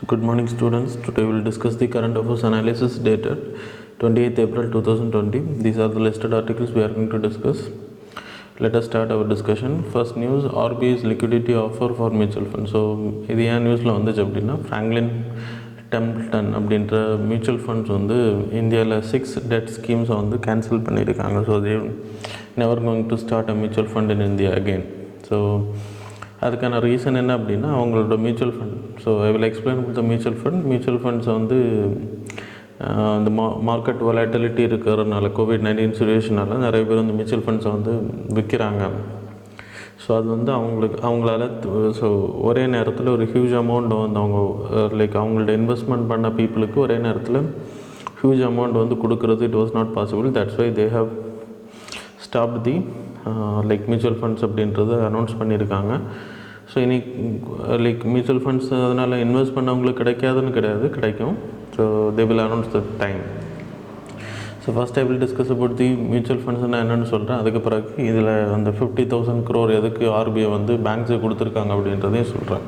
Good morning students. Today we will discuss the current affairs analysis dated 28th April 2020. These are the listed articles we are going to discuss. Let us start our discussion. First news, RBI's liquidity offer for mutual funds. So இது ஏன் நியூஸில் வந்துச்சு அப்படின்னா Franklin டெம்ப்டன் அப்படின்ற mutual funds வந்து இந்தியாவில் 6 dead ஸ்கீம்ஸை வந்து cancel பண்ணியிருக்காங்க. So they never going to start a mutual fund in India again. So அதுக்கான ரீசன் என்ன அப்படின்னா அவங்களோட mutual fund. So I will explain with the mutual ஃபண்ட்ஸை வந்து இந்த மார்க்கெட் வாலட்டிலிட்டி இருக்கிறதுனால கோவிட்-19 சுச்சுவேஷனால் நிறைய பேர் வந்து மியூச்சுவல் ஃபண்ட்ஸை வந்து விற்கிறாங்க. ஸோ அது வந்து அவங்களால ஸோ ஒரே நேரத்தில் ஒரு ஹியூஜ் அமௌண்ட் வந்து அவங்க அவங்கள்ட்ட இன்வெஸ்ட்மெண்ட் பண்ண பீப்புளுக்கு ஒரே நேரத்தில் ஹியூஜ் அமௌண்ட் வந்து கொடுக்குறது it was not possible. That's why they have stop the mutual funds அப்படின்றத அனௌன்ஸ் பண்ணியிருக்காங்க. ஸோ மியூச்சுவல் ஃபண்ட்ஸ் அதனால் இன்வெஸ்ட் பண்ணவங்களுக்கு கிடைக்காதுன்னு கிடையாது, கிடைக்கும். So they will announce the time. So first I will discuss about the mutual ஃபண்ட்ஸ்னால் என்னென்னு சொல்கிறேன். அதுக்கு பிறகு இதில் அந்த 50,000 crore எதுக்கு ஆர்பிஐ வந்து பேங்க்ஸை கொடுத்துருக்காங்க அப்படின்றதையும் சொல்கிறேன்.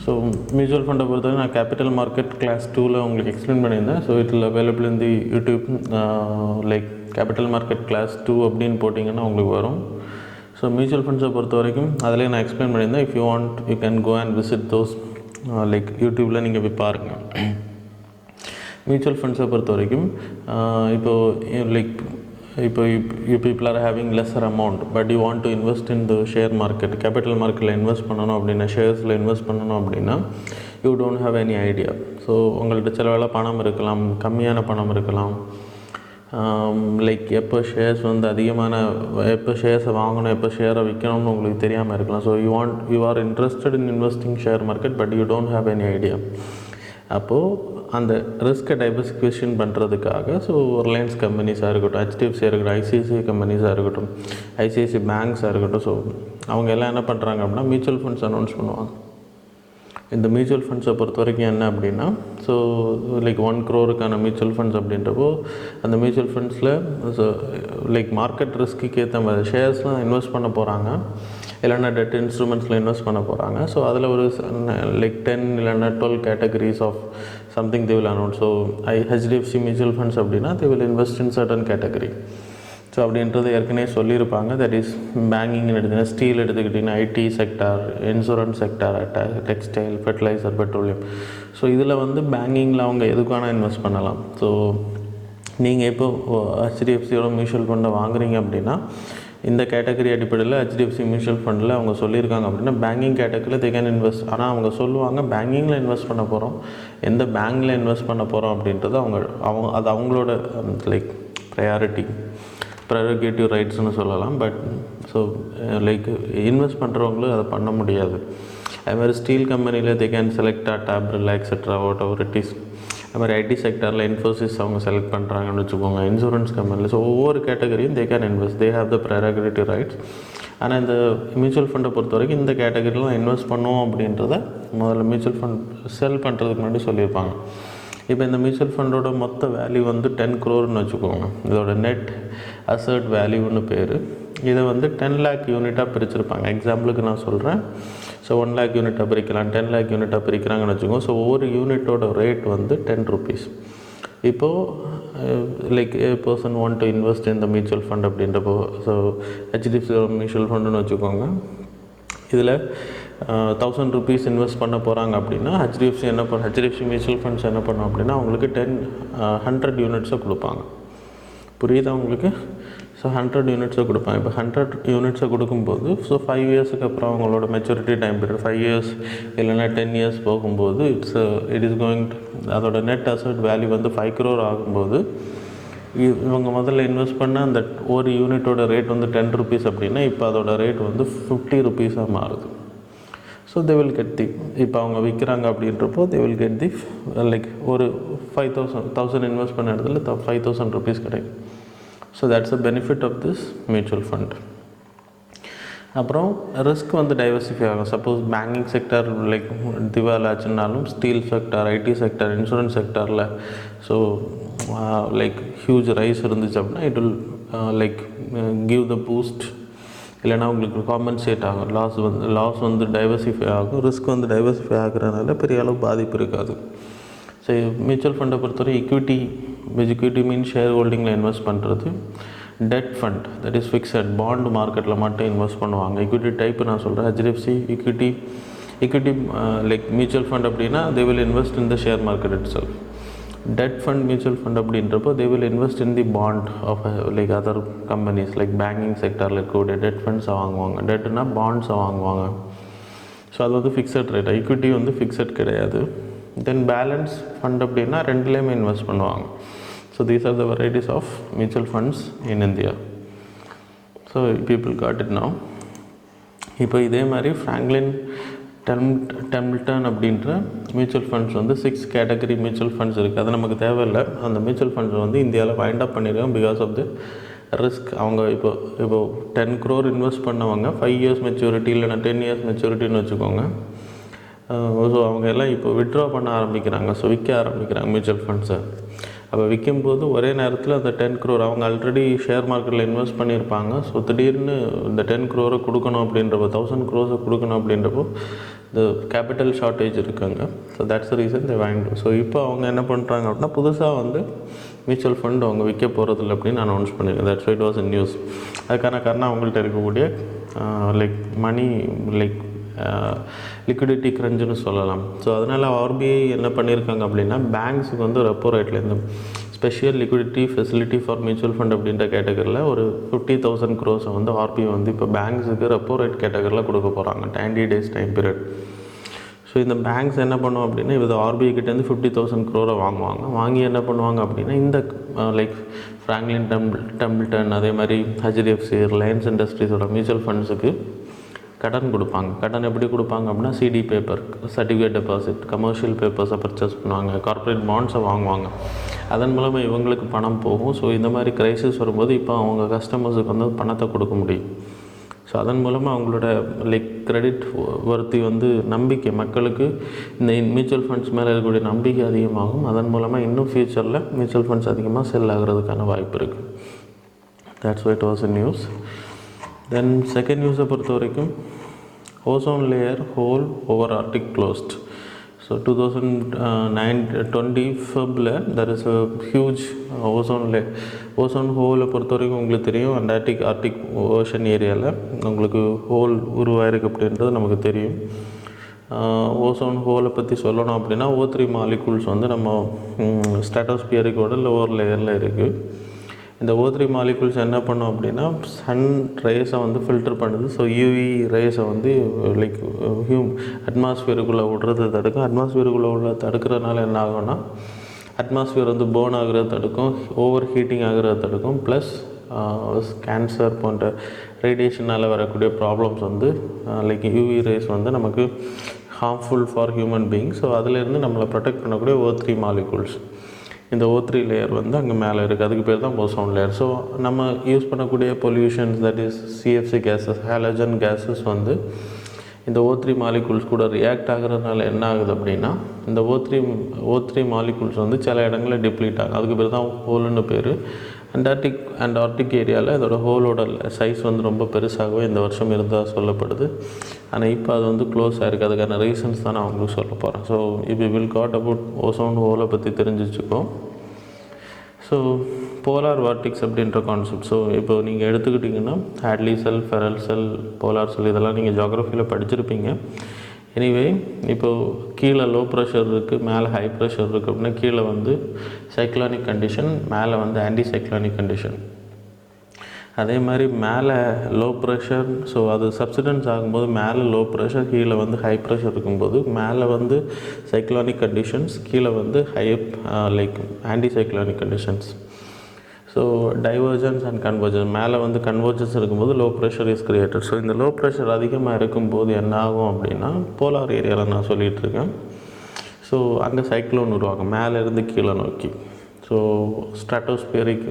ஸோ மியூச்சுவல் ஃபண்டை பொறுத்தவரை நான் கேபிட்டல் மார்க்கெட் கிளாஸ் 2ல் உங்களுக்கு எக்ஸ்பிளைன் பண்ணியிருந்தேன். ஸோ இதில் available in the YouTube capital market class 2 அப்படின்னு போட்டிங்கன்னா உங்களுக்கு வரும். ஸோ மியூச்சுவல் ஃபண்ட்ஸை பொறுத்த வரைக்கும் அதிலே நான் எக்ஸ்பிளைன் பண்ணியிருந்தேன். If you want you can go and visit those யூடியூப்பில் நீங்கள் போய் பாருங்கள். மியூச்சுவல் ஃபண்ட்ஸை பொறுத்த வரைக்கும் இப்போ you people are having lesser amount but you want to invest in the share market. Capital மார்க்கெட்டில் இன்வெஸ்ட் பண்ணணும் அப்படின்னா, ஷேர்ஸில் இன்வெஸ்ட் பண்ணணும் அப்படின்னா you don't have any idea. So உங்கள்கிட்ட சில வேளை பணம் இருக்கலாம், கம்மியான பணம் இருக்கலாம். எப்போ ஷேர்ஸ் வந்து எப்போ ஷேர்ஸை வாங்கணும், எப்போ ஷேரை விற்கணும்னு உங்களுக்கு தெரியாமல் இருக்கலாம். So you are interested in investing share market but you don't have any idea. அப்போது அந்த ரிஸ்க்கை டைவர்சிஃபிகேஷன் பண்ணுறதுக்காக ரிலையன்ஸ் கம்பெனிஸாக இருக்கட்டும், ஹெச்டிஎஃப்சியாக இருக்கட்டும், ஐசிஐசிஐ கம்பெனிஸாக இருக்கட்டும், ஐசிஐசிஐ பேங்க்ஸாக இருக்கட்டும், ஸோ அவங்க எல்லாம் என்ன பண்ணுறாங்க அப்படின்னா மியூச்சுவல் ஃபண்ட்ஸ் அனௌன்ஸ் பண்ணுவாங்க. இந்த மியூச்சுவல் ஃபண்ட்ஸை பொறுத்த வரைக்கும் என்ன அப்படின்னா 1 crore மியூச்சுவல் ஃபண்ட்ஸ் அப்படின்றப்போ அந்த மியூச்சுவல் ஃபண்ட்ஸில் மார்க்கெட் ரிஸ்க்கு ஏற்ற மாதிரி ஷேர்ஸ்லாம் இன்வெஸ்ட் பண்ண போகிறாங்க, இல்லைன்னா டெட் இன்ஸ்ட்ருமெண்ட்ஸில் இன்வெஸ்ட் பண்ண போகிறாங்க. ஸோ அதில் ஒரு 10 இல்லைன்னா 12 categories of something they will announce. So HDFC mutual funds அப்படின்னா they will invest in certain category. So அப்படின்றது ஏற்கனவே சொல்லியிருப்பாங்க. தட் இஸ் பேங்கிங்னு எடுத்துக்கிட்டிங்கன்னா ஸ்டீல் எடுத்துக்கிட்டிங்கன்னா IT sector, insurance sector, textile, fertiliser, petroleum. So இதில் வந்து பேங்கிங்கில் அவங்க எதுக்கான இன்வெஸ்ட் பண்ணலாம். ஸோ நீங்கள் இப்போ ஹெச்டிஎஃப்சியோட மியூச்சுவல் ஃபண்டை வாங்குறீங்க அப்படின்னா இந்த கேட்டகரி அடிப்படையில் ஹெச்டிஎஃப்சி மியூச்சுவல் ஃபண்டில் அவங்க சொல்லியிருக்காங்க அப்படின்னா பேங்கிங் கேட்டகரியில் தே கேன் இன்வெஸ்ட். ஆனால் அவங்க சொல்லுவாங்க பேங்கிங்கில் இன்வெஸ்ட் பண்ண போகிறோம், எந்த பேங்கில் இன்வெஸ்ட் பண்ண போகிறோம் அப்படின்றது அது அவங்களோட ப்ரையாரிட்டிவ் ரைட்ஸ்னு சொல்லலாம். பட் இன்வெஸ்ட் பண்ணுறவங்களும் அதை பண்ண முடியாது. அது மாதிரி ஸ்டீல் கம்பெனியில் they can select Tata, Birla etcetera what ever it is. அது மாதிரி ஐடி செக்டரில் இன்ஃபோசிஸ் அவங்க செலக்ட் பண்ணுறாங்கன்னு வச்சுக்கோங்க, இன்சூரன்ஸ் கம்பெனியில். ஸோ ஒவ்வொரு கேட்டகரியும் they can invest, they have the priority rights. ஆனால் இந்த மியூச்சுவல் ஃபண்டை பொறுத்த வரைக்கும் இந்த கேட்டகரிலாம் இன்வெஸ்ட் பண்ணுவோம் அப்படின்றத முதல்ல மியூச்சுவல் ஃபண்ட் செல் பண்ணுறதுக்கு முன்னாடி சொல்லியிருப்பாங்க. இப்போ இந்த மியூச்சுவல் ஃபண்டோட மொத்த வேல்யூ வந்து 10 crore வச்சுக்கோங்க. இதோட நெட் அசர்ட் வேல்யூன்னு பேர். இதை வந்து 10 lakh யூனிட்டாக பிரிச்சிருப்பாங்க. எக்ஸாம்பிளுக்கு நான் சொல்கிறேன். ஸோ 1 lakh யூனிட்டாக பிரிக்கலாம், 10 lakh யூனிட்டாக பிரிக்கிறாங்கன்னு வச்சுக்கோங்க. ஸோ ஒவ்வொரு யூனிட்டோட ரேட் வந்து 10 rupees. இப்போது a person want to invest in the mutual fund அப்படின்றப்போ ஸோ ஹெச்டிஎஃப்சி மியூச்சுவல் ஃபண்டுன்னு வச்சுக்கோங்க. இதில் 1000 rupees இன்வெஸ்ட் பண்ண போகிறாங்க அப்படின்னா ஹெச்டிஎஃப்சி மியூச்சுவல் ஃபண்ட்ஸ் என்ன பண்ணோம் அப்படின்னா அவங்களுக்கு 100 யூனிட்ஸை கொடுப்பாங்க. புரியுதா உங்களுக்கு? ஸோ 100 யூனிட்ஸை கொடுப்பாங்க. இப்போ 100 யூனிட்ஸை கொடுக்கும்போது 5 yearsக்கு அப்புறம் அவங்களோட மெச்சூரிட்டி டைம் பீரியட் 5 years இல்லைன்னா 10 years போகும்போது இட் இஸ் கோயிங் அதோட நெட் அசட் வேல்யூ வந்து 5 crore ஆகும்போது இவங்க முதல்ல இன்வெஸ்ட் பண்ண அந்த ஒரு யூனிட்டோட ரேட் வந்து 10 rupees அப்படின்னா இப்போ அதோட ரேட் வந்து 50 rupees மாறுது. So they will get the இப்போ அவங்க விற்கிறாங்க அப்படின்றப்போ தே வில் கெட் தி ஒரு 5,000 இன்வெஸ்ட் பண்ண இடத்துல 5,000 rupees கிடைக்கும். So that's a benefit of this mutual fund. அப்புறம் ரிஸ்க் வந்து டைவர்சிஃபை ஆகும். சப்போஸ் பேங்கிங் செக்டர் திவால் ஆச்சுன்னாலும் steel sector, IT sector, insurance செக்டரில் ஸோ ஹியூஜ் ரைஸ் இருந்துச்சு அப்படின்னா it will give the boost இல்லைனா உங்களுக்கு காம்பன்சேட் ஆகும், லாஸ் வந்து டைவர்சிஃபை ஆகும், ரிஸ்க் வந்து டைவர்சிஃபை ஆகுறதுனால பெரிய அளவு பாதிப்பு இருக்காது. ஸோ மியூச்சுவல் ஃபண்டை பொறுத்தவரை equity மீன்ஸ் ஷேர் ஹோல்டிங்கில் இன்வெஸ்ட் பண்ணுறது. Debt fund that is fixed bond மார்க்கெட்டில் மட்டும் இன்வெஸ்ட் பண்ணுவாங்க. equity டைப் நான் சொல்கிறேன், HDFC equity like mutual fund அப்படின்னா they will invest in the share market itself. Debt fund mutual fund அப்படின்றப்போ they will invest in the bond of like other companies like banking செக்டரில் இருக்கக்கூடிய debt ஃபண்ட்ஸை வாங்குவாங்க. டெட்னா பாண்ட்ஸை வாங்குவாங்க. So அது வந்து fixed rate. equity வந்து fixed கிடையாது. தென் பேலன்ஸ் ஃபண்ட் அப்படின்னா ரெண்டுலேயுமே இன்வெஸ்ட் பண்ணுவாங்க. So these are the varieties of mutual funds in India. So people got it now. இப்போ இதே மாதிரி ஃப்ராங்க்லின் டெம்பிள்டன் அப்படின்ற மியூச்சுவல் ஃபண்ட்ஸ் வந்து 6 கேட்டகரி மியூச்சுவல் ஃபண்ட்ஸ் இருக்குது. அது நமக்கு தேவையில்லை. அந்த மியூச்சுவல் ஃபண்ட்ஸ் வந்து இந்தியாவில் வைண்ட் அப் பண்ணியிருக்காங்க பிகாஸ் ஆஃப் த ரிஸ்க். அவங்க இப்போ 10 crore இன்வெஸ்ட் பண்ணவங்க 5 years மெச்சூரிட்டி இல்லைனா 10 years மெச்சூரிட்டின்னு வச்சுக்கோங்க. ஸோ அவங்க எல்லாம் இப்போ வித்ட்ரா பண்ண ஆரம்பிக்கிறாங்க. ஸோ விற்க ஆரம்பிக்கிறாங்க மியூச்சுவல் ஃபண்ட்ஸை. அப்போ விற்கும்போது ஒரே நேரத்தில் அந்த 10 crore அவங்க ஆல்ரெடி ஷேர் மார்க்கெட்டில் இன்வெஸ்ட் பண்ணியிருப்பாங்க. ஸோ திடீர்னு இந்த 10 crore கொடுக்கணும் அப்படின்றப்போ 1000 crore கொடுக்கணும் அப்படின்றப்போ இந்த கேபிட்டல் ஷார்ட்டேஜ் இருக்காங்க. So that's the reason they வாங்கிட். ஸோ இப்போ அவங்க என்ன பண்ணுறாங்க அப்படின்னா புதுசாக வந்து மியூச்சுவல் ஃபண்ட் அவங்க விற்க போகிறதில்ல அப்படின்னு அனௌன்ஸ் பண்ணியிருக்கேன். That's why it was in news. அதுக்கான காரணம் அவங்கள்ட்ட இருக்கக்கூடிய லைக் மணி லைக் லிக்விடிட்டி க்ரன்ச்சுன்னு சொல்லலாம். ஸோ அதனால் ஆர்பிஐ என்ன பண்ணியிருக்காங்க அப்படின்னா பேங்க்ஸுக்கு வந்து ரெப்போ ரேட்டில் இந்த special liquidity facility for mutual fund அப்படின்ற கேட்டகரியில் ஒரு 50,000 crore வந்து ஆர்பிஐ வந்து இப்போ பேங்க்ஸுக்கு ரெப்போ ரேட் கேட்டகரியில் கொடுக்க போகிறாங்க 90 days டைம் பீரியட். ஸோ இந்த பேங்க்ஸ் என்ன பண்ணுவோம் அப்படின்னா இது ஆர்பிஐ கிட்டேருந்து 50,000 crore வாங்குவாங்க. வாங்கி என்ன பண்ணுவாங்க அப்படின்னா இந்த லைக் ஃப்ராங்க்லின் டெம்பிள்டன் அதே மாதிரி HDFC ரிலையன்ஸ் இண்டஸ்ட்ரீஸோட மியூச்சுவல் ஃபண்ட்ஸுக்கு கடன் கொடுப்பாங்க. கடன் எப்படி கொடுப்பாங்க அப்படின்னா CD paper, certificate deposit, commercial பேப்பர்ஸை பர்ச்சேஸ் பண்ணுவாங்க, கார்ப்பரேட் பாண்ட்ஸை வாங்குவாங்க. அதன் மூலமாக இவங்களுக்கு பணம் போகும். ஸோ இந்த மாதிரி கிரைசிஸ் வரும்போது இப்போ அவங்க கஸ்டமர்ஸுக்கு வந்து பணத்தை கொடுக்க முடியும். ஸோ அதன் மூலமாக அவங்களோட லைக் கிரெடிட் வர்த்தி வந்து நம்பிக்கை மக்களுக்கு இந்த மியூச்சுவல் ஃபண்ட்ஸ் மேலே இருக்கக்கூடிய நம்பிக்கை அதிகமாகும். அதன் மூலமாக இன்னும் ஃப்யூச்சரில் மியூச்சுவல் ஃபண்ட்ஸ் அதிகமாக செல் ஆகிறதுக்கான வாய்ப்பு இருக்குது. That's why it was in news. Then second நியூஸை பொறுத்த வரைக்கும் ozone layer hole over Arctic closed. So 2020 February there is a huge ozone ஹோலை பொறுத்த வரைக்கும் உங்களுக்கு தெரியும் ஆர்டிக் ஓஷன் ஏரியாவில் உங்களுக்கு ஹோல் உருவாயிருக்கு அப்படின்றது நமக்கு தெரியும். ஓசோன் ஹோலை பற்றி சொல்லணும் அப்படின்னா O3 மாலிகூல்ஸ் வந்து நம்ம ஸ்ட்ராட்டோஸ்பியரிக்கோட லோவர் லேயரில் இருக்குது. இந்த O3 மாலிகூல்ஸ் என்ன பண்ணும் அப்படின்னா சன் ரேஸை வந்து ஃபில்டர் பண்ணுது. ஸோ யூவி ரேஸை வந்து லைக் அட்மாஸ்பியருக்குள்ளே விடுறதை தடுக்கும். அட்மாஸ்பியருக்குள்ளே உள்ள தடுக்கிறதுனால என்ன ஆகும்னா அட்மாஸ்பியர் வந்து பேர்ன் ஆகிறத தடுக்கும், ஓவர் ஹீட்டிங் ஆகிறத தடுக்கும், ப்ளஸ் கேன்சர் போன்ற ரேடியேஷனால் வரக்கூடிய ப்ராப்ளம்ஸ் வந்து லைக் யூவி ரேஸ் வந்து நமக்கு harmful for human being. So அதிலேருந்து நம்மளை ப்ரொடெக்ட் பண்ணக்கூடிய O3 மாலிகூல்ஸ் இந்த O3 லேயர் வந்து அங்கே மேலே இருக்குது. அதுக்கு பேர் தான் ஓசோன் லேயர். ஸோ நம்ம யூஸ் பண்ணக்கூடிய pollutions that is CFC gases, halogen gases வந்து இந்த O3 மாலிகூல்ஸ் கூட ரியாக்ட் ஆகிறதுனால என்ன ஆகுது அப்படின்னா இந்த O3 மாலிகூல்ஸ் வந்து சில இடங்களில் டிப்ளீட் ஆகும். அதுக்கு பேர் தான் ஹோல்னு பேர். ஆர்டிக் ஏரியாவில் இதோட ஹோலோட சைஸ் வந்து ரொம்ப பெருசாகவே இந்த வருஷம் இருந்தால் சொல்லப்படுது. ஆனால் இப்போ அது வந்து க்ளோஸ் ஆகிருக்கு. அதுக்கான ரீசன்ஸ் தான் நான் உங்களுக்கு சொல்ல போகிறேன். ஸோ இப்போ வில் காட் அபவுட் ஓசோன் ஹோலை பற்றி தெரிஞ்சிச்சுக்கோம். ஸோ போலார் வார்டிக்ஸ் அப்படின்ற கான்செப்ட். ஸோ இப்போ நீங்கள் எடுத்துக்கிட்டிங்கன்னா ஹேட்லி செல், ஃபெரல் செல், போலார் செல் இதெல்லாம் நீங்கள் ஜியாகிரஃபியில் படிச்சிருப்பீங்க. எனிவே இப்போது கீழே லோ ப்ரெஷர் இருக்குது, மேலே ஹை ப்ரெஷர் இருக்குது அப்படின்னா கீழே வந்து சைக்ளானிக் கண்டிஷன், மேலே வந்து ஆன்டி சைக்ளானிக் கண்டிஷன். அதே மாதிரி மேலே லோ ப்ரெஷர், ஸோ அது சப்சிடன்ஸ் ஆகும்போது மேலே லோ ப்ரெஷர், கீழே வந்து ஹை ப்ரெஷர் இருக்கும்போது மேலே வந்து சைக்ளானிக் கண்டிஷன்ஸ், கீழே வந்து like anti cyclonic conditions. So divergence and convergence, மேலே வந்து கன்வர்ஜன்ஸ் இருக்கும்போது low pressure is created. So இந்த லோ ப்ரெஷர் அதிகமாக இருக்கும்போது என்ன ஆகும் அப்படின்னா போலார் ஏரியாவில் நான் சொல்லிகிட்ருக்கேன். ஸோ அங்கே சைக்ளோன் உருவாகும் மேலேருந்து கீழே நோக்கி. ஸோ ஸ்ட்ராட்டோஸ்பியரிக்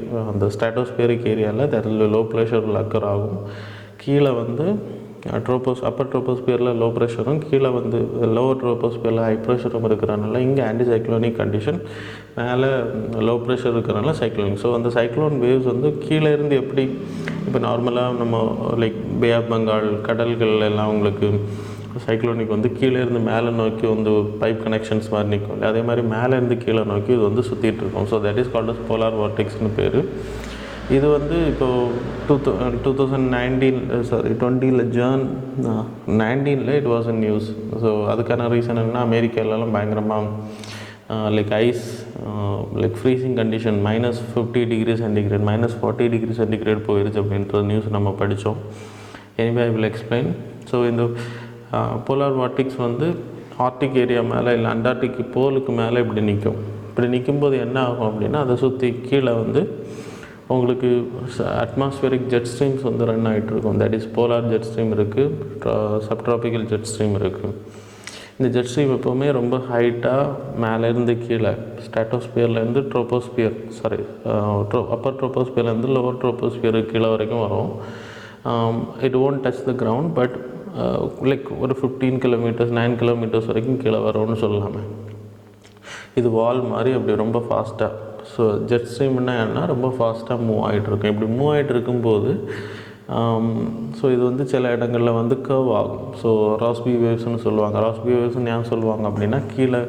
ஏரியாவில் லோ ப்ரெஷர் அக்கர் ஆகும். கீழே வந்து அப்பர் ட்ரோபோஸ்பியரில் லோ ப்ரெஷரும் கீழே வந்து லோவர் ட்ரோபோஸ்பியரில் ஹை ப்ரெஷரும் இருக்கிறனால இங்கே ஆன்டி சைக்ளோனிக் கண்டிஷன், மேலே லோ ப்ரெஷர் இருக்கிறனால சைக்ளோனிக். ஸோ அந்த சைக்ளோன் வேவ்ஸ் வந்து கீழே இருந்து எப்படி இப்போ நார்மலாக நம்ம லைக் பே ஆஃப் பெங்கால் கடல்கள் எல்லாம் உங்களுக்கு சைக்ளோனிக் வந்து கீழே இருந்து மேலே நோக்கி வந்து பைப் கனெக்ஷன்ஸ் மாதிரி நிற்கும், அதே மாதிரி மேலே இருந்து கீழே நோக்கி இது வந்து சுற்றிட்டு இருக்கும். So that is called as polar வார்டெக்ஸ்னு பேர். இது வந்து இப்போது 2019 Jan 19 it was in news. So அதுக்கான ரீசன் என்னன்னா அமெரிக்காலலாம் பயங்கரமாக like ice like freezing condition -50 degree centigrade -40 degree centigrade போயிடுச்சு அப்படின்ற நியூஸ் நம்ம படித்தோம். Anyway I will explain. So இந்த போலார் வார்டிக்ஸ் வந்து ஆர்டிக் ஏரியா மேலே இல்லை அண்டார்டிக் போலுக்கு மேலே இப்படி நிற்கும். இப்படி நிற்கும்போது என்ன ஆகும் அப்படின்னா அதை சுற்றி கீழே வந்து உங்களுக்கு அட்மாஸ்பியரிக் ஜெட் ஸ்ட்ரீம்ஸ் வந்து ரன் ஆகிட்டுருக்கும். That is polar jet stream இருக்குது, சப்ட்ராபிக்கல் ஜெட் ஸ்ட்ரீம் இருக்குது. இந்த ஜெட் ஸ்ட்ரீம் எப்போவுமே ரொம்ப ஹைட்டாக மேலேருந்து கீழே ஸ்ட்ராட்டோஸ்பியர்லேருந்து அப்பர் ட்ரோபோஸ்பியர்லேருந்து லோவர் ட்ரோபோஸ்பியர் கீழே வரைக்கும் வரும். It won't touch the ground, but like ஒரு 15 கிலோமீட்டர்ஸ் 9 கிலோமீட்டர்ஸ் வரைக்கும் கீழே வரும்னு சொல்லலாமே. இது வால் மாதிரி அப்படி ரொம்ப ஃபாஸ்ட்டாக. ஸோ ஜெட் ஸ்ட்ரீம்னா என்ன, ரொம்ப ஃபாஸ்ட்டாக மூவ் ஆகிட்டுருக்கும். இப்படி மூவ் ஆகிட்டு இருக்கும்போது ஸோ இது வந்து சில இடங்களில் வந்து கர்வ் ஆகும். ஸோ ராஸ்பி வேவ்ஸ்னு சொல்லுவாங்க. ராஸ்பி வேவ்ஸ்னு ஏன் சொல்லுவாங்க அப்படின்னா கீழே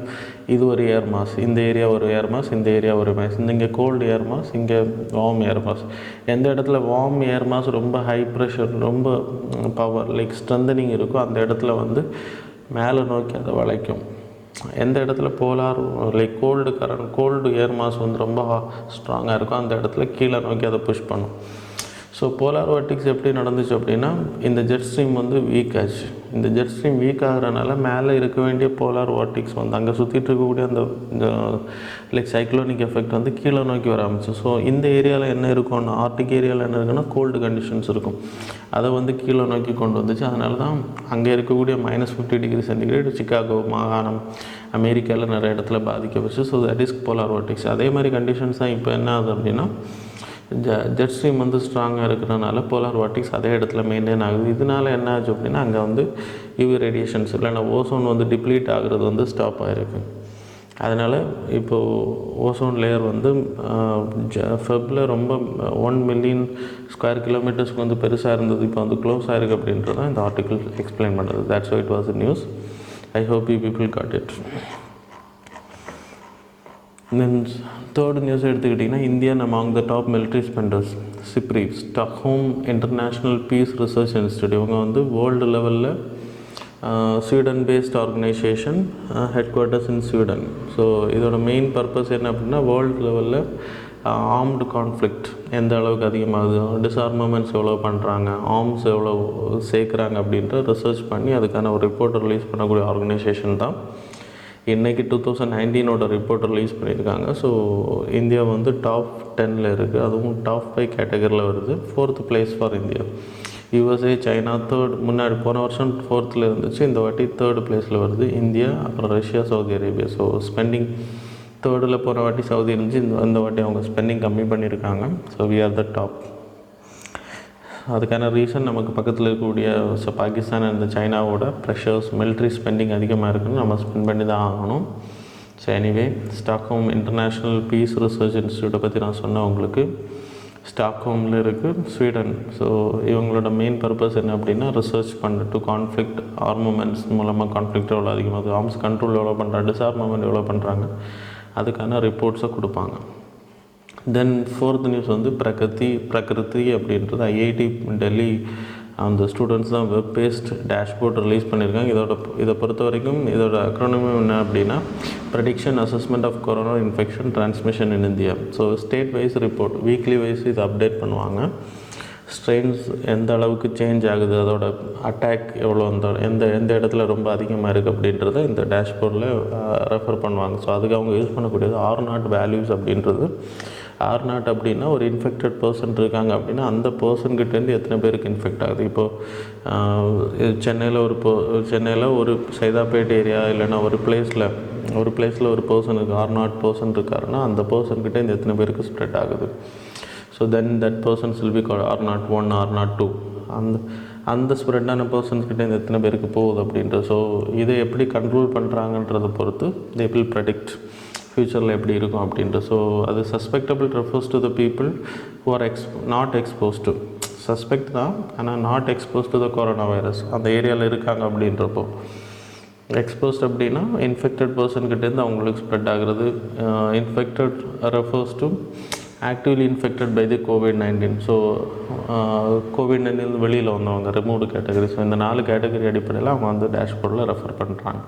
இது ஒரு ஏர் மாஸ், இந்த ஏரியா ஒரு ஏர் மாஸ், இந்த ஏரியா ஒரு மாஸ், இங்கே கோல்டு ஏர் மாஸ், இங்கே வார்ம் ஏர் மாஸ். எந்த இடத்துல வார்ம் ஏர் மாஸ் ரொம்ப ஹை ப்ரெஷர் ரொம்ப பவர் லைக் ஸ்ட்ரென்தனிங் இருக்கோ அந்த இடத்துல வந்து மேலே நோக்கி அதை வளைக்கும். எந்த இடத்துல போலார் லைக் கோல்டு ஏர் மாஸ் வந்து ரொம்ப ஸ்ட்ராங்காக இருக்கும் அந்த இடத்துல கீழே நோக்கி அதை புஷ் பண்ணும். ஸோ போலார் வார்டிக்ஸ் எப்படி நடந்துச்சு அப்படின்னா இந்த ஜெட் ஸ்ட்ரீம் வந்து வீக் ஆச்சு. இந்த ஜெட் ஸ்ட்ரீம் வீக் ஆகிறனால மேலே இருக்க வேண்டிய போலார் வார்டிக்ஸ் வந்து அங்கே சுற்றிட்டு இருக்கக்கூடிய அந்த லைக் சைக்ளோனிக் எஃபெக்ட் வந்து கீழே நோக்கி வர ஆரம்பிச்சு. ஸோ இந்த ஏரியாவில் என்ன இருக்கும்னா ஆர்டிக் ஏரியாவில் என்ன இருக்குன்னா கோல்டு கண்டிஷன்ஸ் இருக்கும், அதை வந்து கீழே நோக்கி கொண்டு வந்துச்சு. அதனால தான் அங்கே இருக்கக்கூடிய -50 டிகிரி சென்டிகிரேட் சிகாகோ மாகாணம் அமெரிக்காவில் நிறைய இடத்துல பாதிக்கப்பட்டுச்சு. So that is polar vortex. அதே மாதிரி கண்டிஷன்ஸ் தான் இப்போ என்ன ஆகுது அப்படின்னா ஜெட் ஸ்ட்ரீம் வந்து ஸ்ட்ராங்காக இருக்கிறனால போலார் வார்டிக்ஸ் அதே இடத்துல மெயின்டைன் ஆகுது. இதனால் என்ன ஆச்சு அப்படின்னா அங்கே வந்து யூவி ரேடியேஷன்ஸ் இல்லைன்னா ஓசோன் வந்து டிப்ளீட் ஆகிறது வந்து ஸ்டாப் ஆகிருக்கு. அதனால் இப்போது ஓசோன் லேயர் வந்து ஃபெப்பில் ரொம்ப 1 மில்லியன் ஸ்கொயர் கிலோமீட்டர்ஸ்க்கு வந்து பெருசாக இருந்தது, இப்போ வந்து க்ளோஸ் ஆகிருக்கு அப்படின்றது தான் இந்த ஆர்டிக்கிள் எக்ஸ்பிளைன் பண்ணுறது. That's why it was a news. I hope you people got it. Then third news எடுத்துக்கிட்டிங்கன்னா Indian among the top military spenders SIPRI Stockholm International Peace Research Institute. இவங்க வந்து வேர்ல்டு லெவலில் Sweden based organisation, headquarters in Sweden. So இதோட main purpose என்ன அப்படின்னா world லெவலில் armed conflict எந்த அளவுக்கு அதிகமாகுது, டிஸ்ஆர்மமெண்ட்ஸ் எவ்வளோ பண்ணுறாங்க, ஆர்ம்ஸ் எவ்வளோ சேர்க்குறாங்க அப்படின்ற ரிசர்ச் பண்ணி அதுக்கான ஒரு ரிப்போர்ட்டை ரிலீஸ் பண்ணக்கூடிய ஆர்கனைசேஷன் தான். இன்றைக்கி 2019 ரிப்போர்ட் ரிலீஸ் பண்ணியிருக்காங்க. ஸோ இந்தியா வந்து டாப் 10 இருக்குது, அதுவும் டாப் 5 கேட்டகரியில் வருது. 4th place for India. USA China 3rd, முன்னாடி போன வருஷம் 4th இருந்துச்சு, இந்த வாட்டி 3rd பிளேஸில் வருது இந்தியா, அப்புறம் Russia, Saudi Arabia. So spending 3rd போன வாட்டி சவுதி இருந்துச்சு, இந்த வாட்டி அவங்க ஸ்பெண்டிங் கம்மி பண்ணியிருக்காங்க. So we are the top. அதுக்கான ரீசன் நமக்கு பக்கத்தில் இருக்கக்கூடிய பாகிஸ்தான் அண்ட் சைனாவோட ப்ரெஷர்ஸ் மிலிட்ரி ஸ்பெண்டிங் அதிகமாக இருக்குன்னு நம்ம ஸ்பெண்ட் பண்ணி தான் ஆகணும். So anyway Stockholm International Peace Research இன்ஸ்டியூட்டை பற்றி நான் சொன்னேன் உங்களுக்கு. ஸ்டாக்ஹோமில் இருக்குது, ஸ்வீடன். ஸோ இவங்களோட மெயின் பர்பஸ் என்ன அப்படின்னா ரிசர்ச் பண்ணிட்டு கான்ஃப்ளிக்ட் ஆர்மமெண்ட்ஸ் மூலமாக கான்ஃப்ளிக்ட் எவ்வளோ அதிகமாக, ஆர்ம்ஸ் கண்ட்ரோல் எவ்வளோ பண்ணுறாங்க, டிஸ்ஆர்மமெண்ட் எவ்வளோ பண்ணுறாங்க, அதுக்கான ரிப்போர்ட்ஸை கொடுப்பாங்க. தென் 4th நியூஸ் வந்து பிரகிருதி அப்படின்றது IIT டெல்லி அந்த ஸ்டூடெண்ட்ஸ் தான் வெப் பேஸ்ட் டேஷ்போர்ட் ரிலீஸ் பண்ணியிருக்காங்க. இதை பொறுத்த வரைக்கும் இதோட அக்ரோனிம் என்ன அப்படின்னா prediction assessment of corona infection transmission in India. So state wise report weekly wise இது அப்டேட் பண்ணுவாங்க. ஸ்ட்ரெயின்ஸ் எந்த அளவுக்கு சேஞ்ச் ஆகுது, அதோட அட்டாக் எவ்வளோ, எந்த இடத்துல ரொம்ப அதிகமாக இருக்குது அப்படின்றத இந்த டேஷ்போர்டில் ரெஃபர் பண்ணுவாங்க. ஸோ அதுக்கு அவங்க யூஸ் பண்ணக்கூடியது R0 வேல்யூஸ் அப்படின்றது. R0 அப்படின்னா ஒரு இன்ஃபெக்டட் பர்சன் இருக்காங்க அப்படின்னா அந்த பர்சன்கிட்டேருந்து எத்தனை பேருக்கு இன்ஃபெக்ட் ஆகுது. இப்போது சென்னையில் ஒரு சைதாப்பேட் ஏரியா இல்லைன்னா ஒரு பிளேஸில் ஒரு பர்சனுக்கு R0 பர்சன் இருக்காருன்னா அந்த பர்சன்கிட்டேருந்து எத்தனை பேருக்கு ஸ்ப்ரெட் ஆகுது. So then that persons will be R01, R02. அந்த ஸ்ப்ரெட்டான பர்சன்ஸ்கிட்ட இந்த எத்தனை பேருக்கு போகுது அப்படின்றது. ஸோ இதை எப்படி கண்ட்ரோல் பண்ணுறாங்கன்றதை பொறுத்து தே வில் ப்ரெடிக்ட் ஃப்யூச்சரில் எப்படி இருக்கும் அப்படின்ட்டு. ஸோ அது suspectable refers to the people who are not expose to, suspect தான் ஆனால் not expose to the corona virus, அந்த ஏரியாவில் இருக்காங்க அப்படின்றப்போ. எக்ஸ்போஸ்ட் அப்படின்னா இன்ஃபெக்டட் பர்சன்கிட்டேருந்து அவங்களுக்கு ஸ்ப்ரெட் ஆகிறது. Infected refers to actively infected by the COVID-19. So COVID-19 வெளியில் வந்தவங்க ரிமூவ்டு கேட்டகரி. ஸோ இந்த 4 கேட்டகரி அடிப்படையில் அவங்க வந்து டேஷ்போர்டில் ரெஃபர் பண்ணுறாங்க.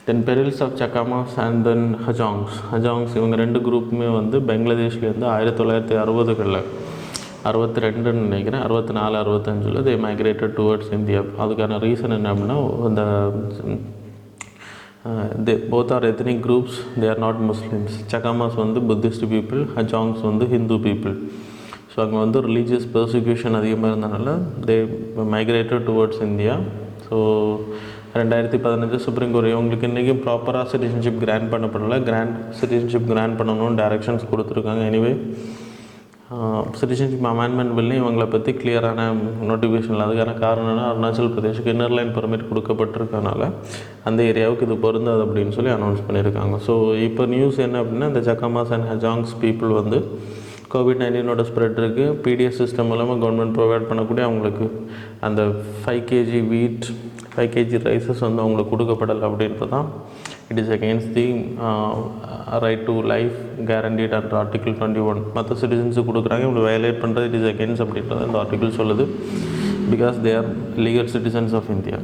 தென் பெரில்ஸ் ஆஃப் சக்காமாஸ் அண்ட் தென் ஹஜாங்ஸ் இவங்க 2 குரூப்புமே வந்து பெங்களாதேஷ்லேருந்து 1960களில் 62 நினைக்கிறேன், 64 65 தே மைக்ரேட்டட் டுவர்ட்ஸ் இந்தியா. அதுக்கான ரீசன் என்ன அப்படின்னா, இந்த both are ethnic groups, they are not Muslims. Chakmas வந்து புத்திஸ்ட் பீப்புள், ஹஜாங்ஸ் வந்து ஹிந்து பீப்புள். ஸோ அங்கே வந்து ரிலீஜியஸ் பெர்சிக்யூஷன் அதிகமாக இருந்தனால they migrated towards India. So 2015 Supreme Court இவங்களுக்கு இன்றைக்கும் ப்ராப்பராக சிட்டிசன்ஷிப் கிராண்ட் பண்ணப்படலை. சிட்டிசன்ஷிப் கிராண்ட் பண்ணணும்னு டைரக்ஷன்ஸ் கொடுத்துருக்காங்க. எனிவே சிட்டிசன்ஷிப் அமெண்ட்மெண்ட் பில்லையும் இவங்களை பற்றி கிளியரான நோட்டிஃபிகேஷன் இல்லை. அதுக்கான காரணம் என்ன, அருணாச்சல் பிரதேஷுக்கு இன்னர் லைன் பெர்மிட் கொடுக்கப்பட்டிருக்கனால அந்த ஏரியாவுக்கு இது பொருந்தாது அப்படின்னு சொல்லி அனௌன்ஸ் பண்ணியிருக்காங்க. ஸோ இப்போ நியூஸ் என்ன அப்படின்னா, இந்த சக்காமாஸ் அண்ட் ஹஜாங்ஸ் பீப்புள் வந்து COVID-19 ஸ்ப்ரெட் இருக்குது. பிடிஎஸ் சிஸ்டம் மூலமாக கவர்மெண்ட் ப்ரொவைட் பண்ணக்கூடிய அவங்களுக்கு அந்த 5 kg வீட் 5 kg ரைஸஸ் வந்து அவங்களுக்கு கொடுக்கப்படலை அப்படின்றது தான். It is against the right to life guaranteed and article 21 மற்ற சிட்டிசன்ஸுக்கு கொடுக்குறாங்க. இவங்க வயலேட் பண்ணுறது இட் இஸ் அகெயின்ஸ்ட் அப்படின்றது இந்த ஆர்டிகிள் சொல்லுது. Because they are legal citizens of India.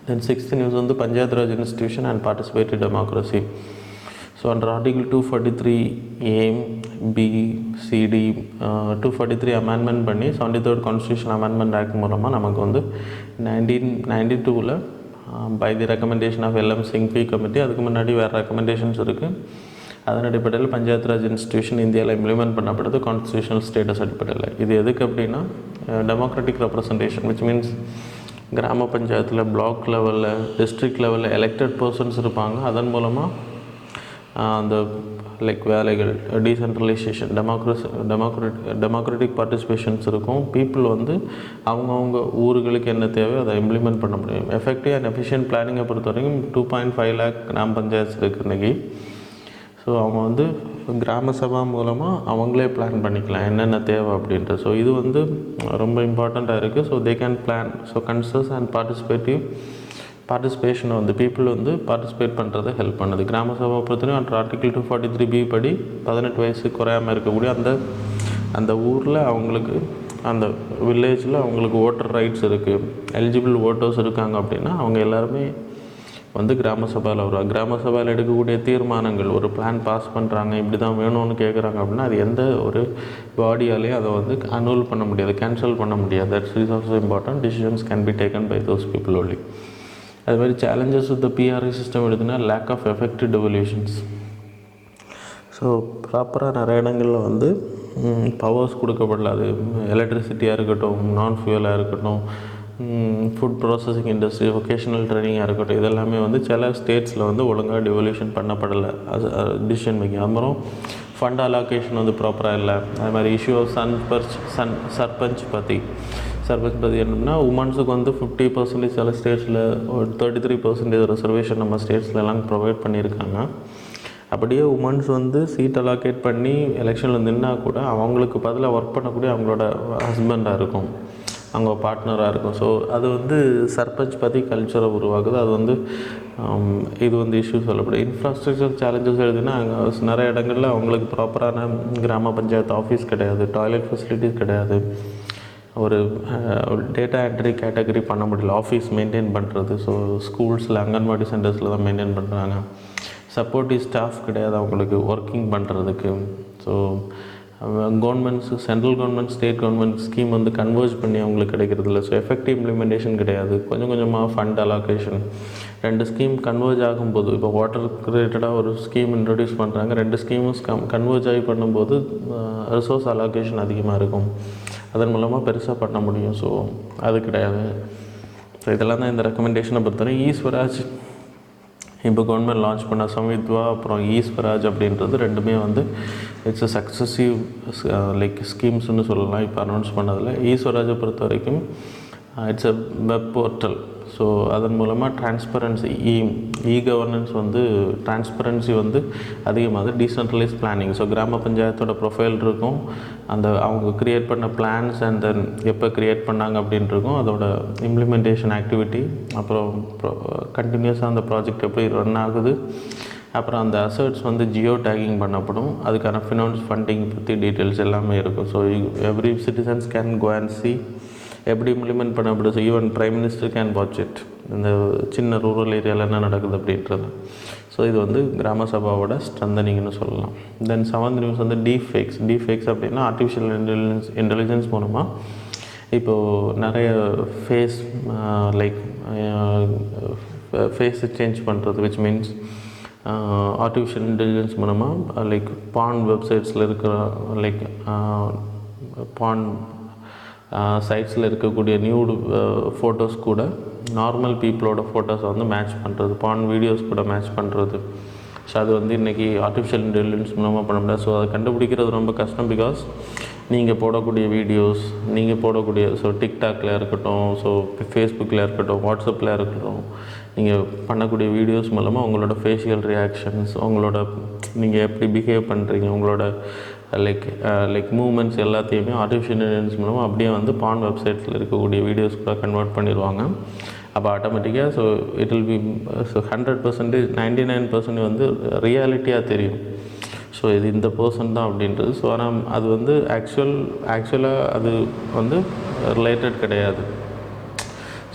Then 6th news வந்து panchayat raj institution and participative democracy. So under article 243 M B CD 243 amendment பண்ணி 73rd constitution amendment act மூலமாக நமக்கு வந்து 1992 by the recommendation of LM Singhvi committee, அதுக்கு முன்னாடி வேறு recommendations இருக்குது. அதன் அடிப்படையில் பஞ்சாயத்து ராஜ் இன்ஸ்டிடியூஷன் இந்தியாவில் இம்ப்ளிமெண்ட் பண்ணப்படுது கான்ஸ்டியூஷனல் ஸ்டேட்டஸ் அடிப்படையில். இது எதுக்கு அப்படின்னா, டெமோக்ராட்டிக் ரெப்ரசன்டேஷன் விச் மீன்ஸ் கிராம பஞ்சாயத்தில், பிளாக் லெவலில், டிஸ்ட்ரிக்ட் லெவலில் எலெக்டட் பர்சன்ஸ் இருப்பாங்க. அதன் மூலமாக அந்த வேலைகள் டீசென்ட்ரலைசேஷன் டெமோக்ராட்டிக் பார்ட்டிசிபேஷன்ஸ் இருக்கும். பீப்புள் வந்து அவங்கவுங்க ஊர்களுக்கு என்ன தேவையோ அதை இம்ப்ளிமெண்ட் பண்ண முடியும். எஃபெக்டிவ் அண்ட் எஃபிஷியன்ட் பிளானிங்கை பொறுத்த வரைக்கும் 2.5 lakh கிராம பஞ்சாயத்து இருக்குது இன்றைக்கி. ஸோ அவங்க வந்து கிராம சபா மூலமாக அவங்களே பிளான் பண்ணிக்கலாம் என்னென்ன தேவை அப்படின்ட்டு. ஸோ இது வந்து ரொம்ப இம்பார்ட்டண்ட்டாக இருக்குது. So they can plan. So consensus and பார்ட்டிசிபேஷனை வந்து பீப்புள் வந்து பார்ட்டிசிபேட் பண்ணுறதை ஹெல்ப் பண்ணுது. கிராம சபா பொறுத்தவரைக்கும் அண்ட் ஆர்டிகிள் 243B படி 18 வயசு குறையாமல் இருக்கக்கூடிய அந்த ஊரில் அவங்களுக்கு, அந்த வில்லேஜில் அவங்களுக்கு ஓட்டர் ரைட்ஸ் இருக்குது, எலிஜிபிள் ஓட்டர்ஸ் இருக்காங்க அப்படின்னா அவங்க எல்லாருமே வந்து கிராம சபையில் வருவாங்க. கிராம சபையில் எடுக்கக்கூடிய தீர்மானங்கள், ஒரு பிளான் பாஸ் பண்ணுறாங்க, இப்படி தான் வேணும்னு கேட்குறாங்க அப்படின்னா அது எந்த ஒரு பாடியாலேயும் அதை வந்து அனுவல் பண்ண முடியாது, கேன்சல் பண்ண முடியாது. That's is also important. Decisions can be taken by those people only. அது மாதிரி சேலஞ்சஸ் வித் PRA சிஸ்டம் எடுத்துன்னா lack of effective devolutions. So ப்ராப்பராக நிறைய இடங்களில் வந்து பவர்ஸ் கொடுக்கப்படல. அது எலக்ட்ரிசிட்டியாக இருக்கட்டும், நான் ஃபியூவலாக இருக்கட்டும், ஃபுட் ப்ராசஸிங் இண்டஸ்ட்ரி, வொகேஷனல் ட்ரைனிங்காக இருக்கட்டும், இதெல்லாமே வந்து சில ஸ்டேட்ஸில் வந்து ஒழுங்காக டெவல்யூஷன் பண்ணப்படலை. அது டிசிஷன் மேக்கிங். அப்புறம் ஃபண்ட் அலோகேஷன் வந்து ப்ராப்பராக இல்லை. அது மாதிரி இஷ்யூ ஆஃப் சர்பஞ்ச் பற்றி என்னன்னா, உமன்ஸுக்கு வந்து 50% சில ஸ்டேட்ஸில், ஒரு 33% ரிசர்வேஷன் நம்ம ஸ்டேட்ஸில் எல்லாம் ப்ரொவைட் பண்ணியிருக்காங்க. அப்படியே உமன்ஸ் வந்து சீட் அலோகேட் பண்ணி எலெக்ஷனில் நின்னா கூட அவங்களுக்கு பதிலாக ஒர்க் பண்ணக்கூடிய அவங்களோட ஹஸ்பண்டாக இருக்கும், அவங்க பார்ட்னராக இருக்கும். ஸோ அது வந்து சர்பஞ்ச் பற்றி கல்ச்சரை உருவாக்குது. அது வந்து இது வந்து இஷ்யூ சொல்லப்படுது. இன்ஃப்ராஸ்ட்ரக்சர் சேலஞ்சஸ் எழுதுனா அங்கே நிறைய இடங்களில் அவங்களுக்கு ப்ராப்பரான கிராம பஞ்சாயத்து ஆஃபீஸ் கிடையாது, டாய்லெட் ஃபெசிலிட்டிஸ் கிடையாது, ஒரு டேட்டா என்ட்ரி கேட்டகரி பண்ண முடியல, ஆஃபீஸ் மெயின்டைன் பண்ணுறது. ஸோ ஸ்கூல்ஸில், அங்கன்வாடி சென்டர்ஸில் தான் மெயின்டைன் பண்ணுறாங்க. சப்போர்ட்டிவ் ஸ்டாஃப் கிடையாது அவங்களுக்கு ஒர்க்கிங் பண்ணுறதுக்கு. So central government, state government scheme வந்து கன்வர்ஜ் பண்ணி அவங்களுக்கு கிடைக்கிறது இல்லை. ஸோ எஃபெக்டிவ் இம்ப்ளிமெண்டேஷன் கிடையாது. கொஞ்சம் கொஞ்சமாக ஃபண்ட் அலோகேஷன், 2 ஸ்கீம் கன்வர்ஜ் ஆகும்போது, இப்போ வாட்டர் ரிலேட்டடாக ஒரு ஸ்கீம் இன்ட்ரடியூஸ் பண்ணுறாங்க, 2 ஸ்கீமும் கன்வர்ஜ் ஆகி பண்ணும்போது ரிசோர்ஸ் அலோகேஷன் அதிகமாக இருக்கும். அதன் மூலமாக பெருசாக பண்ண முடியும். ஸோ அது கிடையாது. ஸோ இதெல்லாம் தான் இந்த ரெக்கமெண்டேஷனை பொறுத்தவரை. இப்போ கவர்மெண்ட் லான்ச் பண்ண சம்வித்வா அப்புறம் ஈஸ்வராஜ் அப்படின்றது ரெண்டுமே வந்து இட்ஸ் அ சக்ஸஸிவ் லைக் ஸ்கீம்ஸ்னு சொல்லலாம். இப்போ அனௌன்ஸ் பண்ணதில் ஈஸ்வராஜை பொறுத்த வரைக்கும் it's a web portal. So அதன் மூலமாக டிரான்ஸ்பரன்சி கவர்னன்ஸ் வந்து டிரான்ஸ்பரன்சி வந்து அதிகமாக டீசென்ட்ரலைஸ் பிளானிங். ஸோ கிராம பஞ்சாயத்தோட ப்ரொஃபைல் இருக்கும், அந்த அவங்க க்ரியேட் பண்ண பிளான்ஸ் அண்ட் தென் எப்போ க்ரியேட் பண்ணாங்க அப்படின்ட்டுருக்கும், அதோட இம்ப்ளிமெண்டேஷன் ஆக்டிவிட்டி, அப்புறம் கண்டினியூஸாக அந்த ப்ராஜெக்ட் எப்படி ரன் ஆகுது, அப்புறம் அந்த அசர்ட்ஸ் வந்து ஜியோ டேகிங் பண்ணப்படும், அதுக்கான ஃபினான்ஸ் ஃபண்டிங் பற்றி டீட்டெயில்ஸ் எல்லாமே இருக்கும். So every citizens can go and see எப்படி இம்ப்ளிமெண்ட் பண்ணப்படுது. So even prime minister can watch it, இந்த சின்ன ரூரல் ஏரியாவில் என்ன நடக்குது அப்படின்றது. ஸோ இது வந்து கிராம சபாவோட ஸ்ட்ரென்தனிங்னு சொல்லலாம். தென் 7th நியூஸ் வந்து டீஃபேக்ஸ் அப்படின்னா ஆர்டிஃபிஷியல் இன்டெலிஜென்ஸ் மூலமாக இப்போது நிறைய லைக் ஃபேஸை சேஞ்ச் பண்ணுறது, விச் மீன்ஸ் ஆர்டிஃபிஷியல் இன்டெலிஜென்ஸ் மூலமாக லைக் பான் வெப்சைட்ஸில் இருக்கிற லைக் பான் சைட்ஸில் இருக்கக்கூடிய நியூடு ஃபோட்டோஸ் கூட நார்மல் பீப்புளோட ஃபோட்டோஸை வந்து மேட்ச் பண்ணுறது, பான் வீடியோஸ் கூட மேட்ச் பண்ணுறது. ஸோ அது வந்து இன்றைக்கி ஆர்டிஃபிஷியல் இன்டெலிஜென்ஸ் மூலமாக பண்ண முடியாது. ஸோ அதை கண்டுபிடிக்கிறது ரொம்ப கஷ்டம். பிகாஸ் நீங்கள் போடக்கூடிய வீடியோஸ், நீங்கள் போடக்கூடிய டிக்டாக்ல இருக்கட்டும், ஃபேஸ்புக்கில் இருக்கட்டும், வாட்ஸ்அப்பில் இருக்கட்டும், நீங்கள் பண்ணக்கூடிய வீடியோஸ் மூலமாக உங்களோட ஃபேஷியல் ரியாக்ஷன்ஸ், உங்களோட நீங்கள் எப்படி பிஹேவ் பண்ணுறீங்க, உங்களோட லைக் மூமெண்ட்ஸ் எல்லாத்தையுமே ஆர்டிஃபிஷியல் இன்டெலிஜென்ஸ் மூலமாக அப்படியே வந்து பான் வெப்சைட்ஸில் இருக்கக்கூடிய வீடியோஸ் கூட கன்வெர்ட் பண்ணிடுவாங்க. அப்போ ஆட்டோமேட்டிக்காக இட் வில் பி 100%, 99% வந்து ரியாலிட்டியாக தெரியும். ஸோ இது இந்த பர்சன் தான் அப்படின்றது. ஸோ ஆனால் அது வந்து ஆக்சுவலாக அது வந்து ரிலேட்டட் கிடையாது.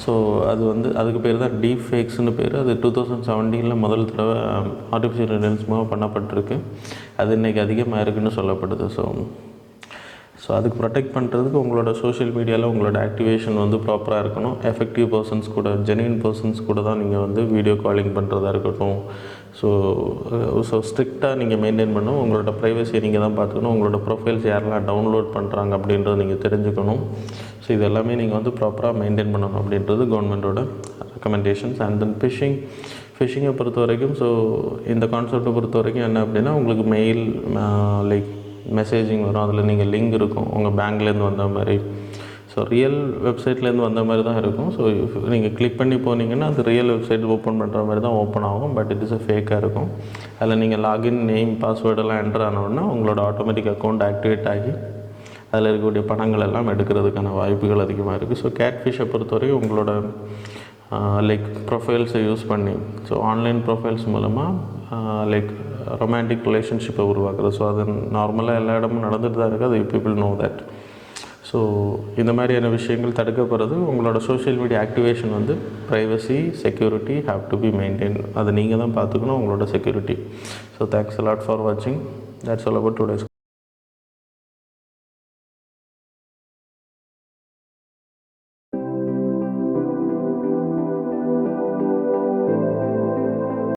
ஸோ அது வந்து அதுக்கு பேர் தான் டீப் ஃபேக்ஸ்னு பேர். அது 2017 முதல் தடவை ஆர்டிஃபிஷியல் இன்டெலிஜென்ஸ் மூலமாக பண்ணப்பட்டிருக்கு. அது இன்றைக்கி அதிகமாக இருக்குதுன்னு சொல்லப்படுது. ஸோ அதுக்கு ப்ரொடெக்ட் பண்ணுறதுக்கு உங்களோட சோஷியல் மீடியாவில் உங்களோட ஆக்டிவேஷன் வந்து ப்ராப்பராக இருக்கணும். எஃபெக்டிவ் பர்சன்ஸ் கூட, ஜென்யூன் பர்சன்ஸ் கூட தான் நீங்கள் வந்து வீடியோ காலிங் பண்ணுறதா இருக்கட்டும். ஸோ ஸ்ட்ரிக்டாக நீங்கள் மெயின்டைன் பண்ணணும். உங்களோட ப்ரைவசியை நீங்கள் தான் பார்த்துக்கணும். உங்களோட ப்ரொஃபைல்ஸ் யாரெல்லாம் டவுன்லோட் பண்ணுறாங்க அப்படின்றத நீங்கள் தெரிஞ்சுக்கணும். ஸோ இது எல்லாமே நீங்கள் வந்து ப்ராப்பராக மெயின்டைன் பண்ணணும் அப்படின்றது கவர்மெண்ட்டோட ரெக்கமெண்டேஷன்ஸ். அண்ட் தென் ஃபிஷிங்கை பொறுத்த வரைக்கும், ஸோ இந்த கான்செப்டை பொறுத்த வரைக்கும் என்ன அப்படின்னா, உங்களுக்கு மெயில் லைக் மெசேஜிங் வரும், அதில் நீங்கள் லிங்க் இருக்கும் உங்கள் பேங்க்லேருந்து வந்த மாதிரி. ஸோ ரியல் வெப்சைட்லேருந்து வந்த மாதிரி தான் இருக்கும். ஸோ நீங்கள் கிளிக் பண்ணி போனீங்கன்னா அது ரியல் வெப்சைட் ஓப்பன் பண்ணுற மாதிரி தான் ஓப்பன் ஆகும். பட் இட் இஸ் ஃபேக்காக இருக்கும். அதில் நீங்கள் லாகின், நேம், பாஸ்வேர்டெல்லாம் என்ட்ரு ஆனோடனே உங்களோட ஆட்டோமேட்டிக் அக்கௌண்ட் ஆக்டிவேட் ஆகி அதில் இருக்கக்கூடிய பணங்கள் எல்லாம் எடுக்கிறதுக்கான வாய்ப்புகள் அதிகமாக இருக்குது. ஸோ கேட்ஃபிஷை பொறுத்தவரைக்கும் உங்களோட லைக் ப்ரொஃபைல்ஸை யூஸ் பண்ணி, ஸோ ஆன்லைன் ப்ரொஃபைல்ஸ் மூலமாக லைக் ரொமான்டிக் ரிலேஷன்ஷிப்பை உருவாக்குறது. ஸோ அது நார்மலாக எல்லா இடமும் நடந்துட்டு தான் இருக்குது. அது பீப்புள் நோ தட். ஸோ இந்த மாதிரியான விஷயங்கள் தடுக்கப்படுறது. உங்களோட சோஷியல் மீடியா ஆக்டிவேஷன் வந்து privacy, security have to be maintain. அதை நீங்கள் தான் பார்த்துக்கணும், உங்களோட security. So thanks a lot for வாட்சிங். That's all about today's.